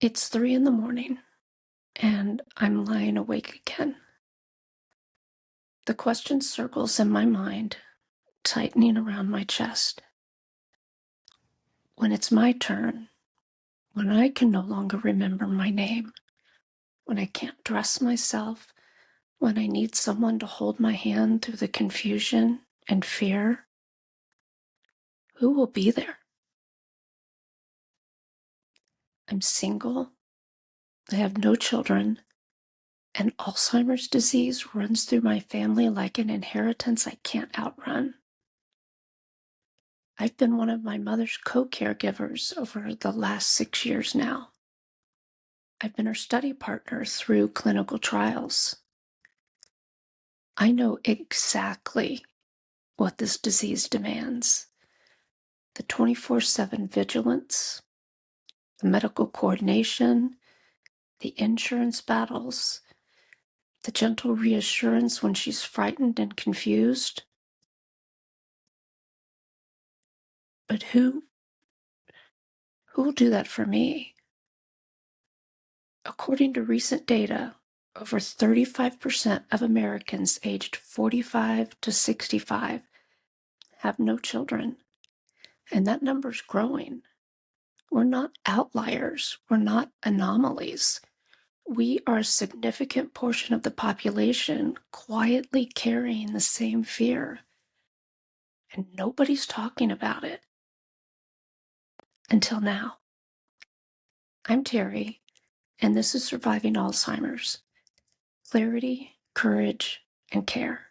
It's 3 in the morning, and I'm lying awake again. The question circles in my mind, tightening around my chest. When it's my turn, when I can no longer remember my name, when I can't dress myself, when I need someone to hold my hand through the confusion and fear, who will be there? I'm single, I have no children, and Alzheimer's disease runs through my family like an inheritance I can't outrun. I've been one of my mother's co-caregivers over the last 6 years now. I've been her study partner through clinical trials. I know exactly what this disease demands. The 24/7 vigilance, the medical coordination, the insurance battles, the gentle reassurance when she's frightened and confused. But who will do that for me? According to recent data, over 35% of Americans aged 45 to 65 have no children, and that number's growing. We're not outliers. We're not anomalies. We are a significant portion of the population quietly carrying the same fear, and nobody's talking about it until now. I'm Terry, and this is Surviving Alzheimer's: Clarity, Courage, and Care.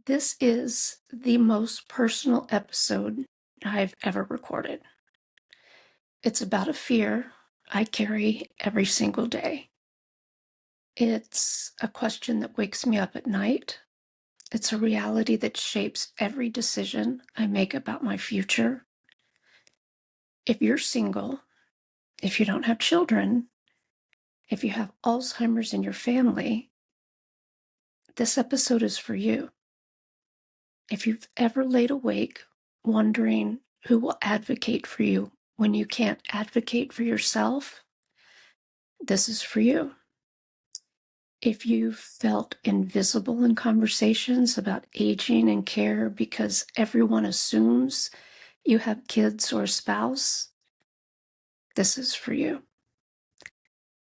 This is the most personal episode I've ever recorded. It's about a fear I carry every single day. It's a question that wakes me up at night. It's a reality that shapes every decision I make about my future. If you're single, if you don't have children, if you have Alzheimer's in your family, this episode is for you. If you've ever laid awake wondering who will advocate for you when you can't advocate for yourself, this is for you. If you've felt invisible in conversations about aging and care because everyone assumes you have kids or a spouse, this is for you.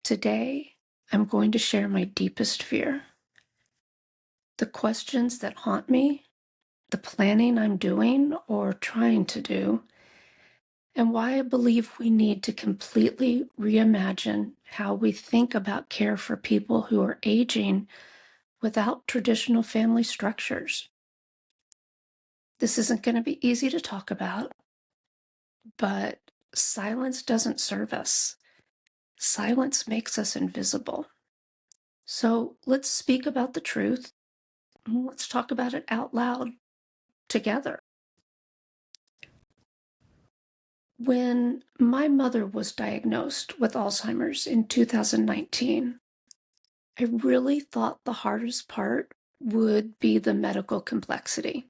Today, I'm going to share my deepest fear, the questions that haunt me, the planning I'm doing or trying to do, and why I believe we need to completely reimagine how we think about care for people who are aging without traditional family structures. This isn't going to be easy to talk about, but silence doesn't serve us. Silence makes us invisible. So let's speak about the truth. Let's talk about it out loud together. When my mother was diagnosed with Alzheimer's in 2019, I really thought the hardest part would be the medical complexity.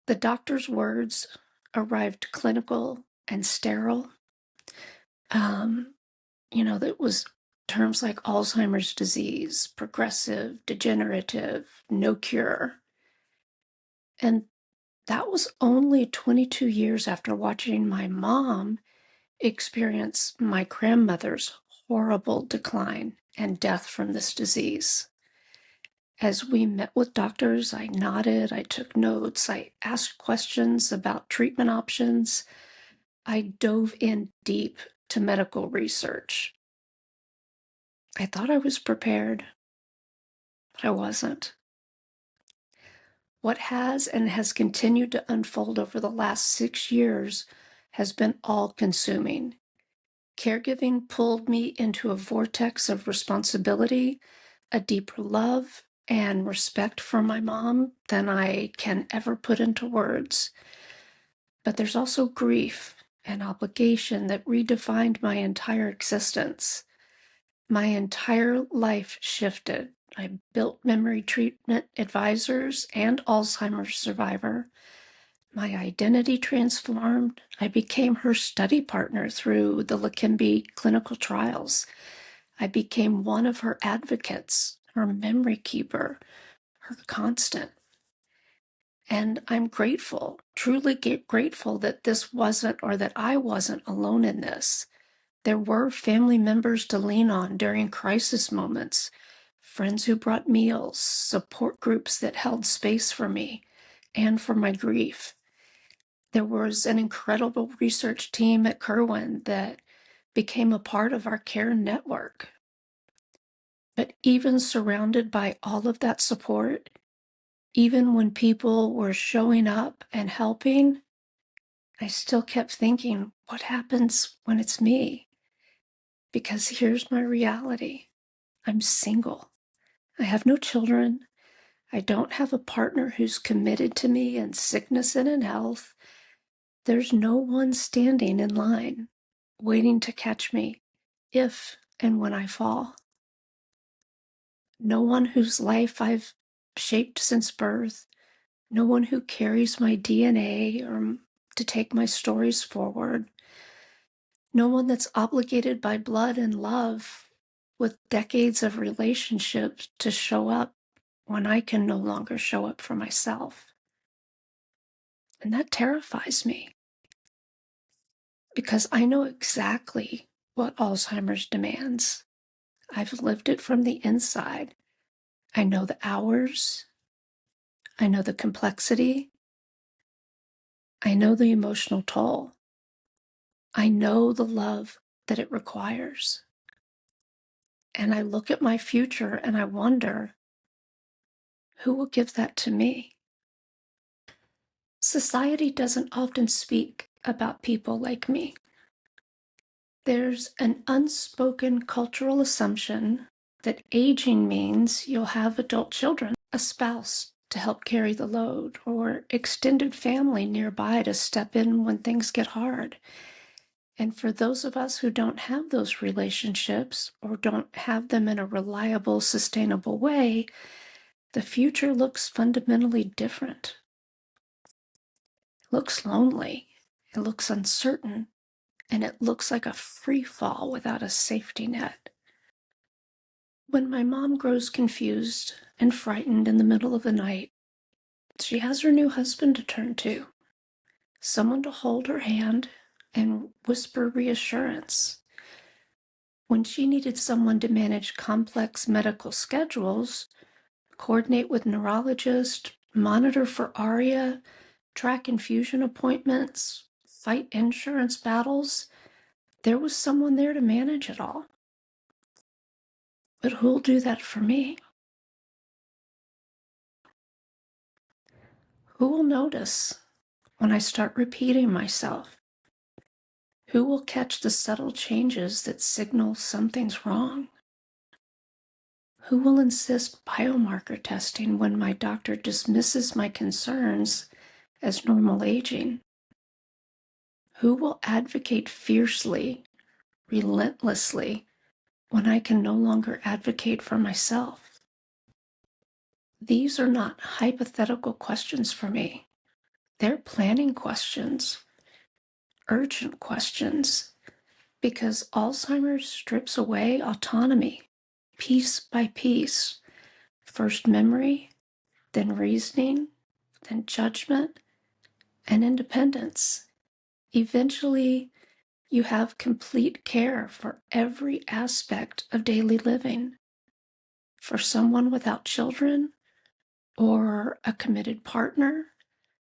The doctor's words arrived clinical and sterile. That was terms like Alzheimer's disease, progressive, degenerative, no cure. And that was only 22 years after watching my mom experience my grandmother's horrible decline and death from this disease. As we met with doctors, I nodded, I took notes, I asked questions about treatment options. I dove in deep to medical research. I thought I was prepared, but I wasn't. What has and has continued to unfold over the last 6 years has been all-consuming. Caregiving pulled me into a vortex of responsibility, a deeper love, and respect for my mom than I can ever put into words. But there's also grief and obligation that redefined my entire existence. My entire life shifted. I built memory treatment advisors and Alzheimer's survivor. My identity transformed. I became her study partner through the Leqembi clinical trials. I became one of her advocates, her memory keeper, her constant. And I'm grateful, truly grateful that this wasn't, or that I wasn't alone in this. There were family members to lean on during crisis moments, friends who brought meals, support groups that held space for me and for my grief. There was an incredible research team at Kirwan that became a part of our care network. But even surrounded by all of that support, even when people were showing up and helping, I still kept thinking, what happens when it's me? Because here's my reality. I'm single. I have no children. I don't have a partner who's committed to me in sickness and in health. There's no one standing in line, waiting to catch me if and when I fall. No one whose life I've shaped since birth. No one who carries my DNA or to take my stories forward. No one that's obligated by blood and love with decades of relationships to show up when I can no longer show up for myself. And that terrifies me because I know exactly what Alzheimer's demands. I've lived it from the inside. I know the hours. I know the complexity. I know the emotional toll. I know the love that it requires. And I look at my future and I wonder, who will give that to me? Society doesn't often speak about people like me. There's an unspoken cultural assumption that aging means you'll have adult children, a spouse to help carry the load, or extended family nearby to step in when things get hard. And for those of us who don't have those relationships or don't have them in a reliable, sustainable way, the future looks fundamentally different. It looks lonely, it looks uncertain, and it looks like a free fall without a safety net. When my mom grows confused and frightened in the middle of the night, she has her new husband to turn to, someone to hold her hand and whisper reassurance. When she needed someone to manage complex medical schedules, coordinate with neurologists, monitor for ARIA, track infusion appointments, fight insurance battles, there was someone there to manage it all. But who'll do that for me? Who will notice when I start repeating myself? Who will catch the subtle changes that signal something's wrong? Who will insist biomarker testing when my doctor dismisses my concerns as normal aging? Who will advocate fiercely, relentlessly, when I can no longer advocate for myself? These are not hypothetical questions for me. They're planning questions, urgent questions, because Alzheimer's strips away autonomy, piece by piece. First memory, then reasoning, then judgment, and independence. Eventually, you have complete care for every aspect of daily living. For someone without children or a committed partner,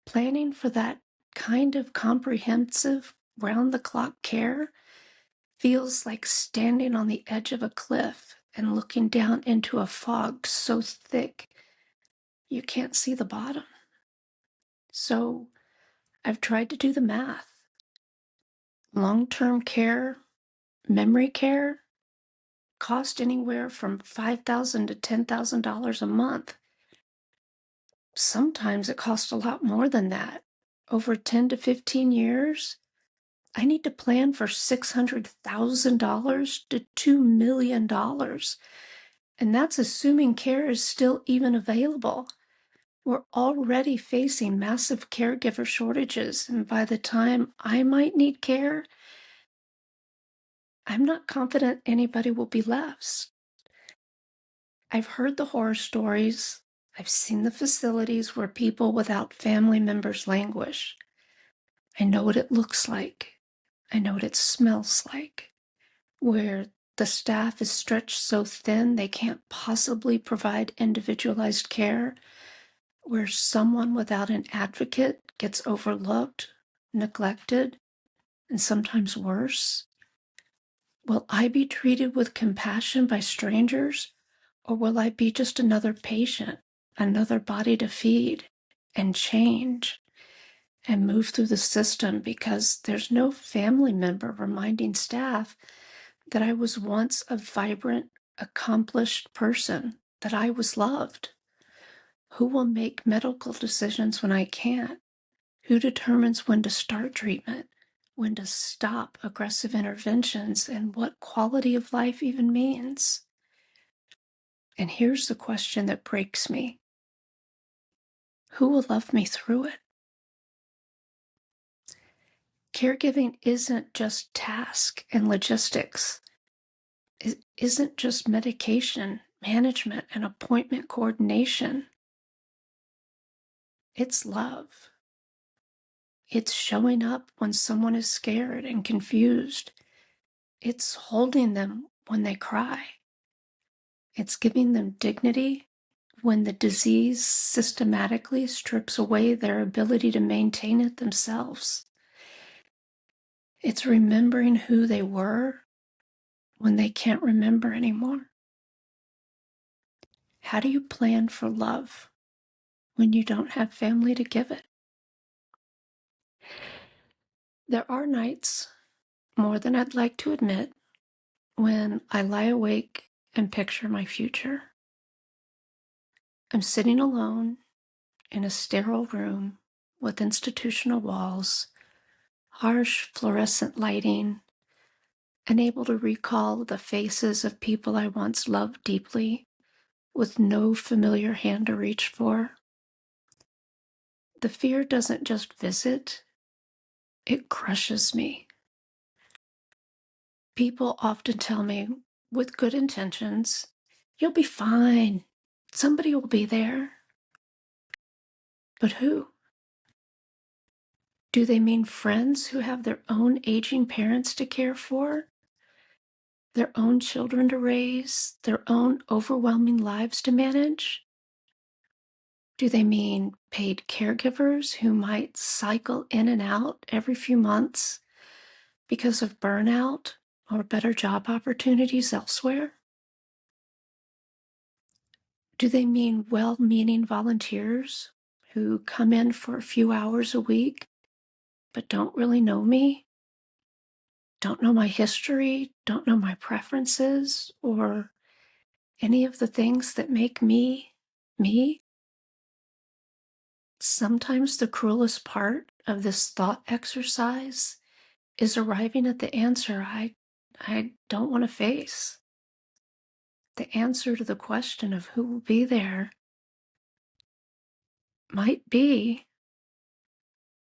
planning for that kind of comprehensive, round-the-clock care feels like standing on the edge of a cliff and looking down into a fog so thick you can't see the bottom. So I've tried to do the math. Long-term care, memory care, cost anywhere from $5,000 to $10,000 a month. Sometimes it costs a lot more than that. Over 10 to 15 years, I need to plan for $600,000 to $2 million. And that's assuming care is still even available. We're already facing massive caregiver shortages, and by the time I might need care, I'm not confident anybody will be left. I've heard the horror stories. I've seen the facilities where people without family members languish. I know what it looks like. I know what it smells like, where the staff is stretched so thin they can't possibly provide individualized care, where someone without an advocate gets overlooked, neglected, and sometimes worse. Will I be treated with compassion by strangers, or will I be just another patient, another body to feed and change and move through the system because there's no family member reminding staff that I was once a vibrant, accomplished person, that I was loved? Who will make medical decisions when I can't? Who determines when to start treatment, when to stop aggressive interventions, and what quality of life even means? And here's the question that breaks me. Who will love me through it? Caregiving isn't just task and logistics. It isn't just medication, management, and appointment coordination. It's love. It's showing up when someone is scared and confused. It's holding them when they cry. It's giving them dignity when the disease systematically strips away their ability to maintain it themselves. It's remembering who they were when they can't remember anymore. How do you plan for love when you don't have family to give it? There are nights, more than I'd like to admit, when I lie awake and picture my future. I'm sitting alone in a sterile room with institutional walls, harsh fluorescent lighting, unable to recall the faces of people I once loved deeply, with no familiar hand to reach for. The fear doesn't just visit, it crushes me. People often tell me, with good intentions, "You'll be fine. Somebody will be there." But who? Do they mean friends who have their own aging parents to care for, their own children to raise, their own overwhelming lives to manage? Do they mean paid caregivers who might cycle in and out every few months because of burnout or better job opportunities elsewhere? Do they mean well-meaning volunteers who come in for a few hours a week but don't really know me, don't know my history, don't know my preferences, or any of the things that make me, me? Sometimes the cruelest part of this thought exercise is arriving at the answer I don't want to face. The answer to the question of who will be there might be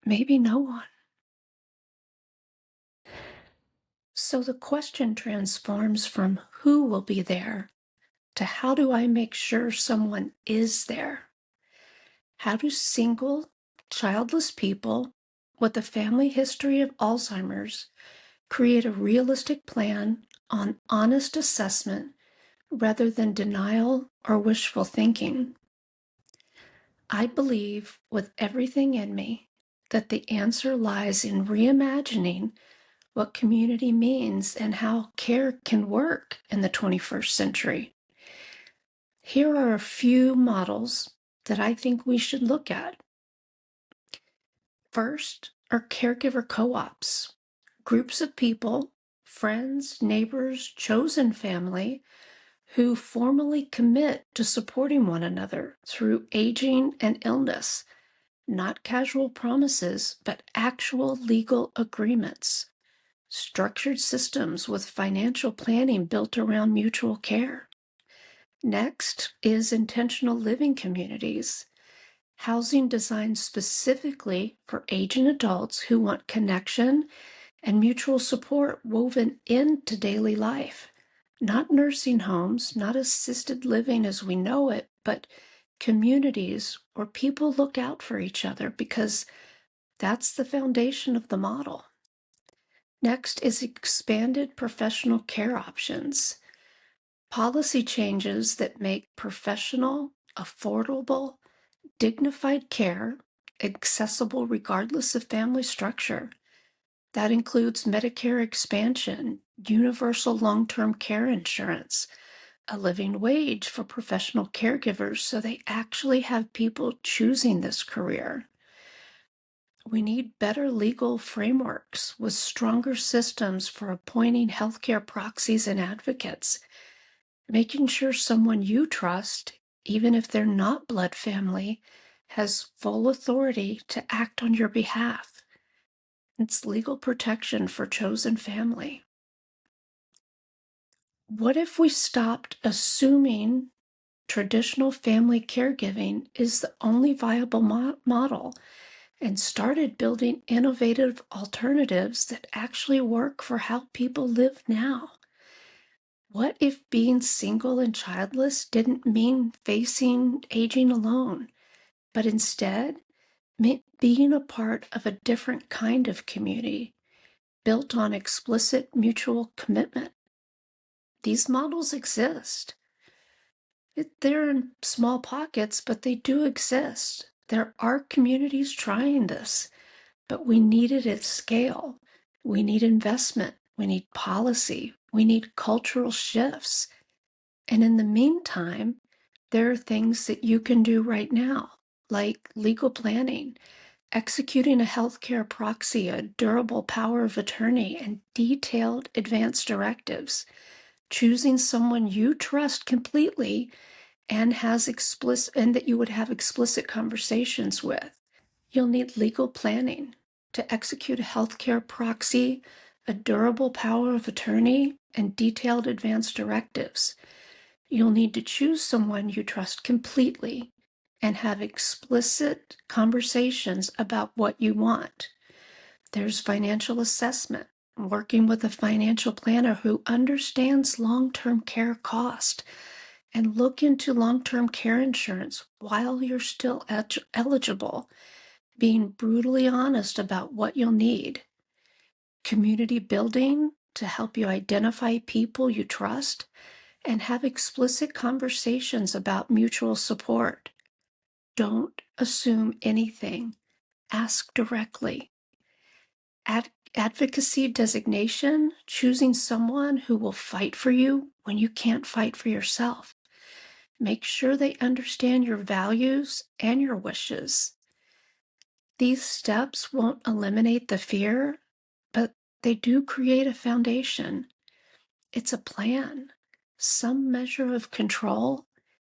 maybe no one. So the question transforms from who will be there to how do I make sure someone is there? How do single, childless people with a family history of Alzheimer's create a realistic plan on honest assessment rather than denial or wishful thinking? I believe with everything in me that the answer lies in reimagining what community means and how care can work in the 21st century. Here are a few models that I think we should look at. First are caregiver co-ops, groups of people, friends, neighbors, chosen family, who formally commit to supporting one another through aging and illness, not casual promises, but actual legal agreements, structured systems with financial planning built around mutual care. Next is intentional living communities. Housing designed specifically for aging adults who want connection and mutual support woven into daily life. Not nursing homes, not assisted living as we know it, but communities where people look out for each other, because that's the foundation of the model. Next is expanded professional care options. Policy changes that make professional, affordable, dignified care accessible regardless of family structure. That includes Medicare expansion, universal long-term care insurance, a living wage for professional caregivers so they actually have people choosing this career. We need better legal frameworks with stronger systems for appointing healthcare proxies and advocates, making sure someone you trust, even if they're not blood family, has full authority to act on your behalf. It's legal protection for chosen family. What if we stopped assuming traditional family caregiving is the only viable model and started building innovative alternatives that actually work for how people live now? What if being single and childless didn't mean facing aging alone, but instead meant being a part of a different kind of community built on explicit mutual commitment? These models exist. They're in small pockets, but they do exist. There are communities trying this, but we need it at scale. We need investment. We need policy. We need cultural shifts. And in the meantime, there are things that you can do right now, like legal planning, executing a healthcare proxy, a durable power of attorney, and detailed advance directives, choosing someone you trust completely and that you would have explicit conversations with. You'll need legal planning to execute a healthcare proxy, a durable power of attorney, and detailed advance directives. You'll need to choose someone you trust completely and have explicit conversations about what you want. There's financial assessment, working with a financial planner who understands long-term care cost, and look into long-term care insurance while you're still eligible, being brutally honest about what you'll need. Community building to help you identify people you trust and have explicit conversations about mutual support. Don't assume anything. Ask directly. Advocacy designation, choosing someone who will fight for you when you can't fight for yourself. Make sure they understand your values and your wishes. These steps won't eliminate the fear, but they do create a foundation. It's a plan, some measure of control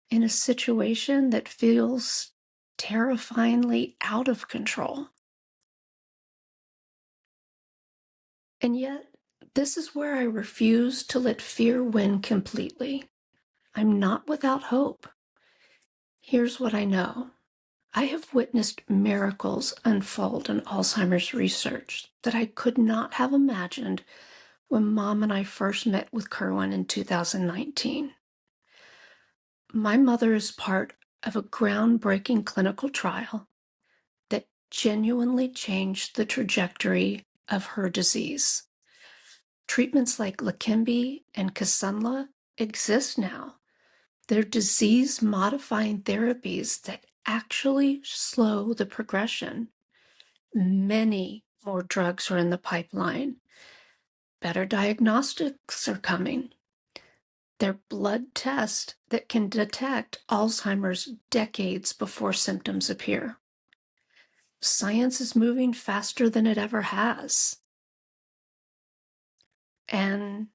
in a situation that feels terrifyingly out of control. And yet, this is where I refuse to let fear win completely. I'm not without hope. Here's what I know. I have witnessed miracles unfold in Alzheimer's research that I could not have imagined when Mom and I first met with Kerwin in 2019. My mother is part of a groundbreaking clinical trial that genuinely changed the trajectory of her disease. Treatments like Leqembi and Kisunla exist now. They're disease-modifying therapies that actually slow the progression. Many more drugs are in the pipeline. Better diagnostics are coming. They're blood tests that can detect Alzheimer's decades before symptoms appear. Science is moving faster than it ever has. And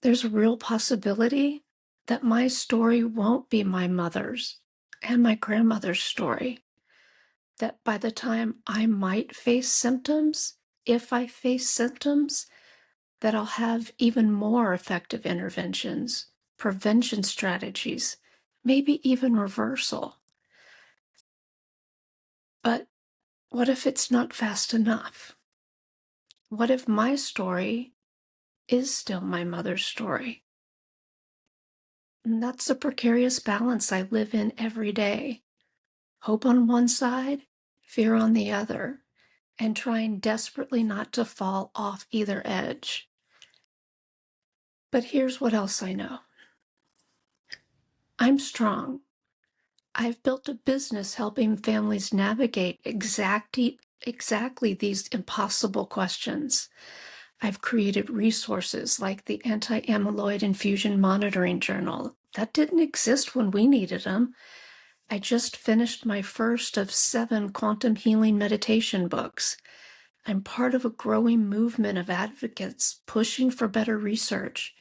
there's a real possibility that my story won't be my mother's and my grandmother's story. That by the time I might face symptoms, if I face symptoms, that I'll have even more effective interventions, prevention strategies, maybe even reversal. But what if it's not fast enough? What if my story is still my mother's story? And that's the precarious balance I live in every day. Hope on one side, fear on the other, and trying desperately not to fall off either edge. But here's what else I know. I'm strong. I've built a business helping families navigate exactly these impossible questions. I've created resources like the Anti-Amyloid Infusion Monitoring Journal that didn't exist when we needed them. I just finished my first of 7 quantum healing meditation books. I'm part of a growing movement of advocates pushing for better research,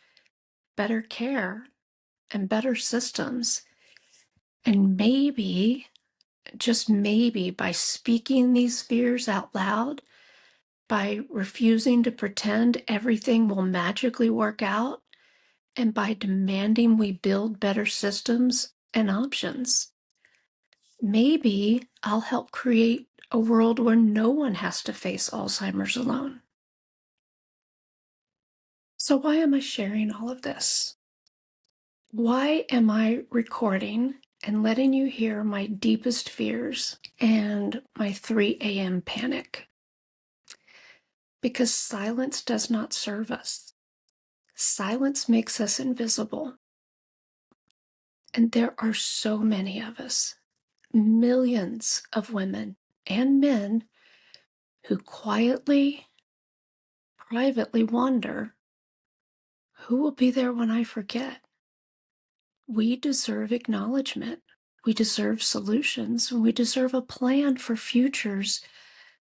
better care, and better systems. And maybe, just maybe, by speaking these fears out loud, by refusing to pretend everything will magically work out, and by demanding we build better systems and options, maybe I'll help create a world where no one has to face Alzheimer's alone. So why am I sharing all of this? Why am I recording and letting you hear my deepest fears and my 3 a.m. panic? Because silence does not serve us. Silence makes us invisible. And there are so many of us, millions of women and men who quietly, privately wonder, who will be there when I forget? We deserve acknowledgement. We deserve solutions, and we deserve a plan for futures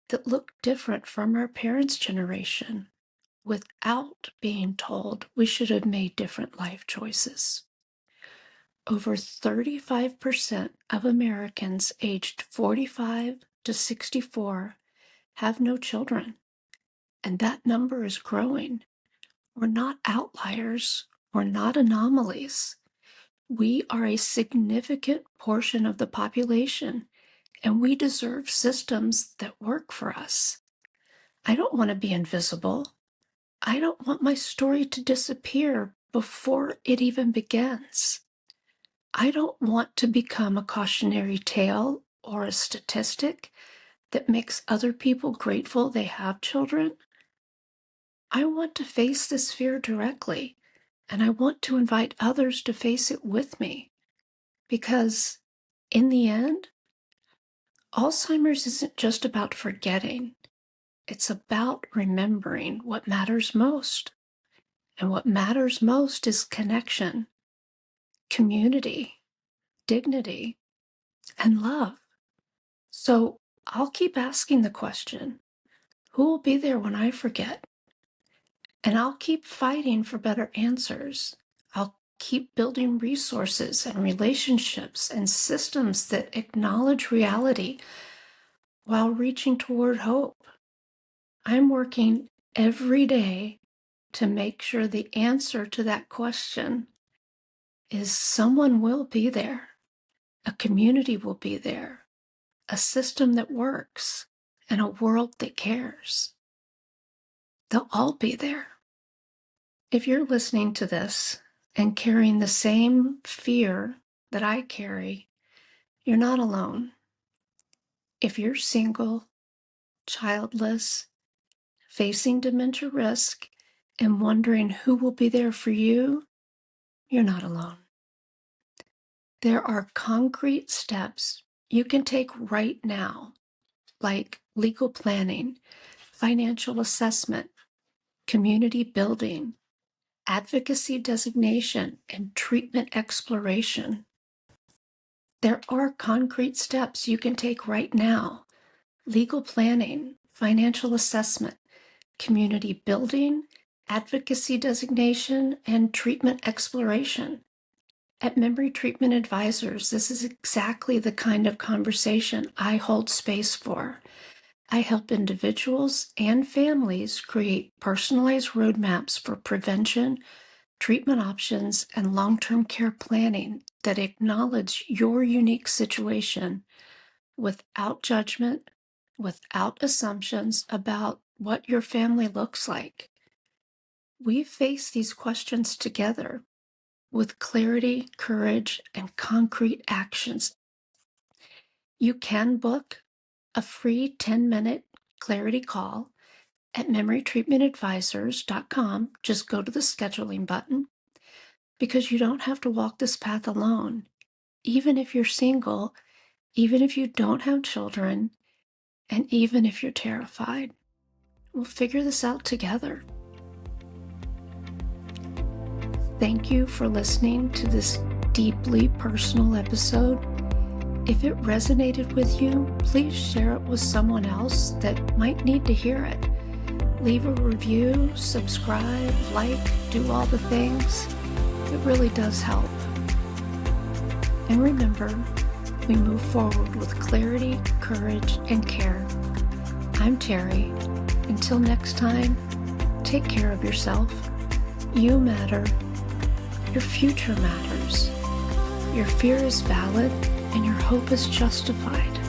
that look different from our parents' generation without being told we should have made different life choices. Over 35% of Americans aged 45 to 64 have no children, and that number is growing. We're not outliers. We're not anomalies. We are a significant portion of the population, and we deserve systems that work for us. I don't want to be invisible. I don't want my story to disappear before it even begins. I don't want to become a cautionary tale or a statistic that makes other people grateful they have children. I want to face this fear directly, and I want to invite others to face it with me. Because in the end, Alzheimer's isn't just about forgetting. It's about remembering what matters most. And what matters most is connection, community, dignity, and love. So I'll keep asking the question, who will be there when I forget? And I'll keep fighting for better answers. I'll keep building resources and relationships and systems that acknowledge reality while reaching toward hope. I'm working every day to make sure the answer to that question is someone will be there, a community will be there, a system that works, and a world that cares. They'll all be there. If you're listening to this and carrying the same fear that I carry, you're not alone. If you're single, childless, facing dementia risk, and wondering who will be there for you, you're not alone. There are concrete steps you can take right now, like legal planning, financial assessment, community building, advocacy designation, and treatment exploration. There are concrete steps you can take right now: legal planning, financial assessment, community building, advocacy designation, and treatment exploration. At Memory Treatment Advisors, this is exactly the kind of conversation I hold space for. I help individuals and families create personalized roadmaps for prevention, treatment options, and long-term care planning that acknowledge your unique situation without judgment, without assumptions about what your family looks like. We face these questions together with clarity, courage, and concrete actions. You can book a free 10-minute clarity call at memorytreatmentadvisors.com. Just go to the scheduling button, because you don't have to walk this path alone. Even if you're single, even if you don't have children, and even if you're terrified, we'll figure this out together. Thank you for listening to this deeply personal episode. If it resonated with you, please share it with someone else that might need to hear it. Leave a review, subscribe, like, do all the things. It really does help. And remember, we move forward with clarity, courage, and care. I'm Terry. Until next time, take care of yourself. You matter. Your future matters. Your fear is valid, and your hope is justified.